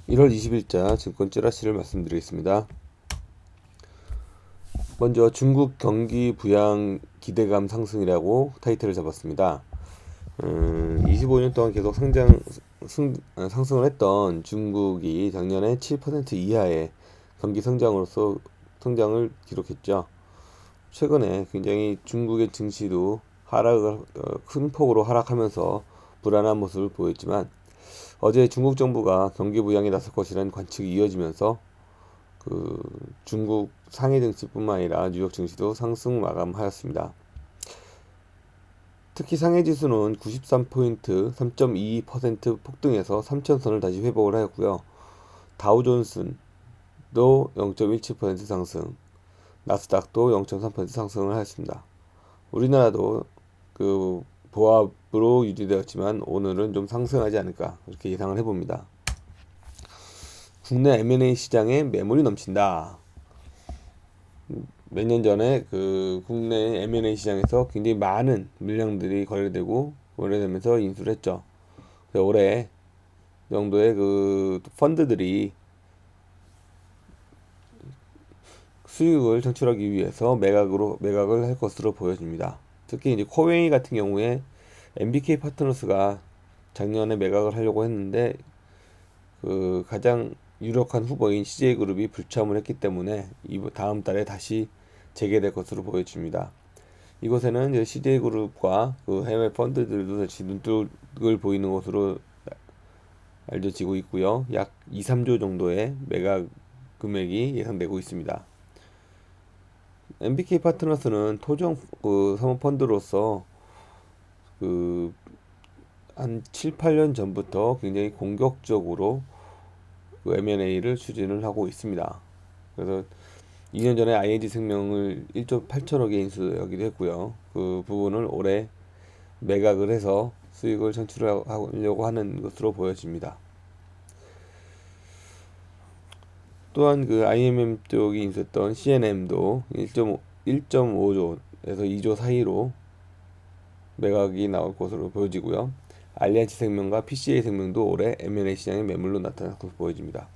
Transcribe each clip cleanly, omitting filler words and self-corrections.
1월 20일자 증권 찌라시를 말씀드리겠습니다. 먼저 중국 경기 부양 기대감 상승이라고 타이틀을 잡았습니다. 25년 동안 계속 상승을 했던 중국이 작년에 7% 이하의 경기 성장을 기록했죠. 최근에 굉장히 중국의 증시도 큰 폭으로 하락하면서 불안한 모습을 보였지만 어제 중국 정부가 경기 부양에 나설 것이라는 관측이 이어지면서 중국 상해 증시뿐만 아니라 뉴욕 증시도 상승 마감하였습니다. 특히 상해 지수는 93포인트 3.22% 폭등해서 3천선을 다시 회복을 하였고요. 다우존스도 0.17% 상승, 나스닥도 0.3% 상승을 하였습니다. 우리나라도 보합으로 유지되었지만 오늘은 좀 상승하지 않을까 그렇게 예상을 해봅니다. 국내 M&A 시장에 매물이 넘친다. 몇 년 전에 국내 M&A 시장에서 굉장히 많은 물량들이 거래되면서 인수를 했죠. 그래서 올해 정도의 펀드들이 수익을 창출하기 위해서 매각을 할 것으로 보여집니다. 특히 이제 코웨이 같은 경우에 MBK 파트너스가 작년에 매각을 하려고 했는데 가장 유력한 후보인 CJ그룹이 불참을 했기 때문에 다음 달에 다시 재개될 것으로 보여집니다. 이곳에는 이제 CJ그룹과 해외 펀드들도 다시 눈독을 보이는 것으로 알려지고 있고요. 약 2, 3조 정도의 매각 금액이 예상되고 있습니다. MBK 파트너스는 토종 사모펀드로서 한 7, 8년 전부터 굉장히 공격적으로 M&A를 추진을 하고 있습니다. 그래서 2년 전에 ING 생명을 1조 8천억에 인수하기도 했고요. 그 부분을 올해 매각을 해서 수익을 창출하려고 하는 것으로 보여집니다. 또한 IMM 쪽이 인수했던 CNM도 1.5조에서 2조 사이로 매각이 나올 것으로 보여지고요. 알리안츠 생명과 PCA 생명도 올해 M&A 시장의 매물로 나타날 것으로 보여집니다.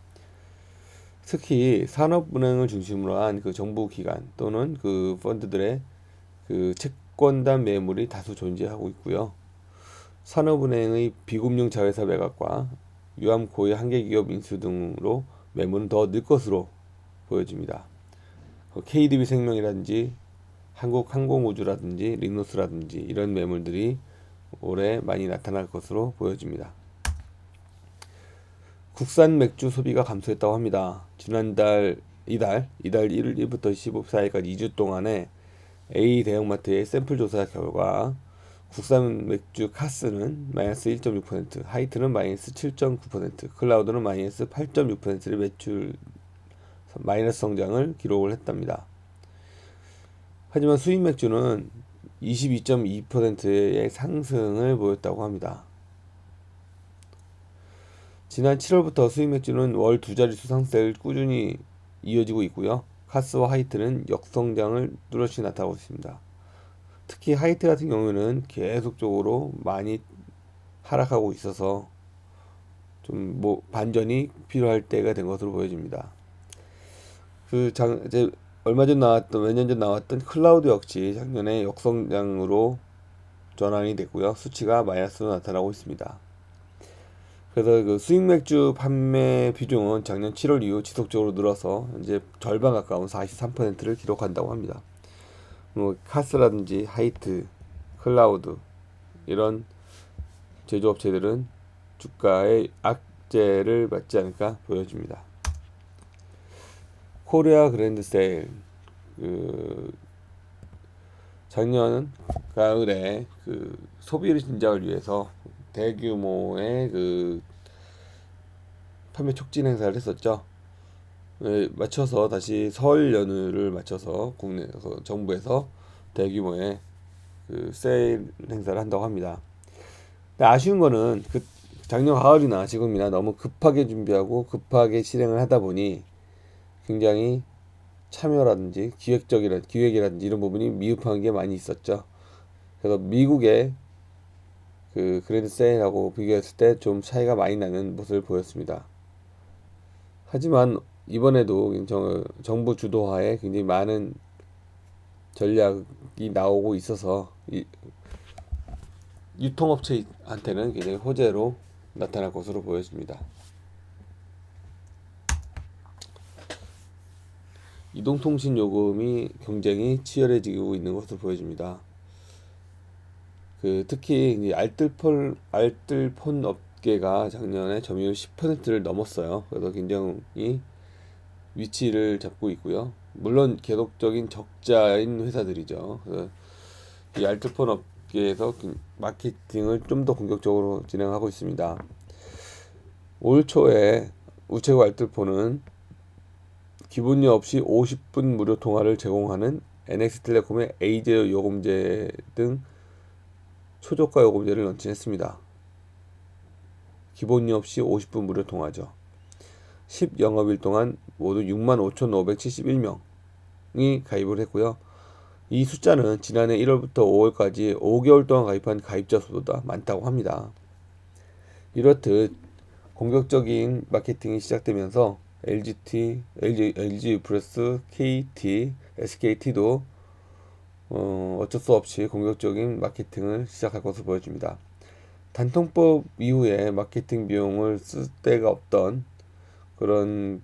특히 산업은행을 중심으로 한 정부 기관 또는 펀드들의 채권단 매물이 다수 존재하고 있고요. 산업은행의 비금융 자회사 매각과 유암 고유 한계기업 인수 등으로 매물은 더 늘 것으로 보여집니다. KDB 생명이라든지 한국항공우주라든지 리노스라든지 이런 매물들이 올해 많이 나타날 것으로 보여집니다. 국산 맥주 소비가 감소했다고 합니다. 지난달 이달 1일부터 14일까지 2주 동안에 A 대형마트의 샘플 조사 결과 국산 맥주 카스는 마이너스 1.6%, 하이트는 마이너스 7.9%, 클라우드는 마이너스 8.6%의 매출 마이너스 성장을 기록을 했답니다. 하지만 수입 맥주는 22.2%의 상승을 보였다고 합니다. 지난 7월부터 수입 맥주는 월 두 자릿수 상승을 꾸준히 이어지고 있고요. 카스와 하이트는 역성장을 뚜렷이 나타나고 있습니다. 특히 하이트 같은 경우에는 계속적으로 많이 하락하고 있어서 좀 반전이 필요할 때가 된 것으로 보여집니다. 이제 몇 년 전 나왔던 클라우드 역시 작년에 역성장으로 전환이 됐고요. 수치가 마이너스로 나타나고 있습니다. 그래서 수입 맥주 판매 비중은 작년 7월 이후 지속적으로 늘어서 이제 절반 가까운 43%를 기록한다고 합니다. 카스라든지 하이트, 클라우드 이런 제조업체들은 주가의 악재를 받지 않을까 보여집니다. 코리아 그랜드 세일 작년 가을에 소비를 진작을 위해서 대규모의 판매 촉진 행사를 했었죠. 맞춰서 다시 설 연휴를 맞춰서 정부에서 대규모의 세일 행사를 한다고 합니다. 근데 아쉬운 거는 작년 가을이나 지금이나 너무 급하게 준비하고 급하게 실행을 하다 보니 굉장히 참여라든지 기획이라든지 이런 부분이 미흡한 게 많이 있었죠. 그래서 미국의 그랜드 세일하고 비교했을 때 좀 차이가 많이 나는 모습을 보였습니다. 하지만 이번에도 정부 주도하에 굉장히 많은 전략이 나오고 있어서 유통업체한테는 굉장히 호재로 나타날 것으로 보여집니다. 이동통신 요금이 경쟁이 치열해지고 있는 것으로 보여집니다. 특히 이제 알뜰폰 업계가 작년에 점유율 10%를 넘었어요. 그래서 굉장히 위치를 잡고 있고요. 물론 계속적인 적자인 회사들이죠. 이 알뜰폰 업계에서 마케팅을 좀 더 공격적으로 진행하고 있습니다. 올 초에 우체국 알뜰폰은 기본료 없이 50분 무료 통화를 제공하는 NX텔레콤의 에이제 요금제 등 초저가 요금제를 런칭했습니다. 기본료 없이 50분 무료 통화죠. 10영업일 동안 모두 65,571명이 가입을 했고요. 이 숫자는 지난해 1월부터 5월까지 5개월 동안 가입한 가입자 수보다 많다고 합니다. 이렇듯 공격적인 마케팅이 시작되면서 LG U+, KT, SKT도 어쩔 수 없이 공격적인 마케팅을 시작할 것으로 보여집니다. 단통법 이후에 마케팅 비용을 쓸 데가 없던 그런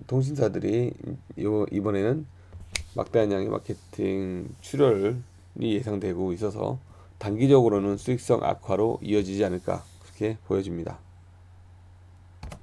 통신사들이 이번에는 막대한 양의 마케팅 출혈이 예상되고 있어서 단기적으로는 수익성 악화로 이어지지 않을까 그렇게 보여집니다.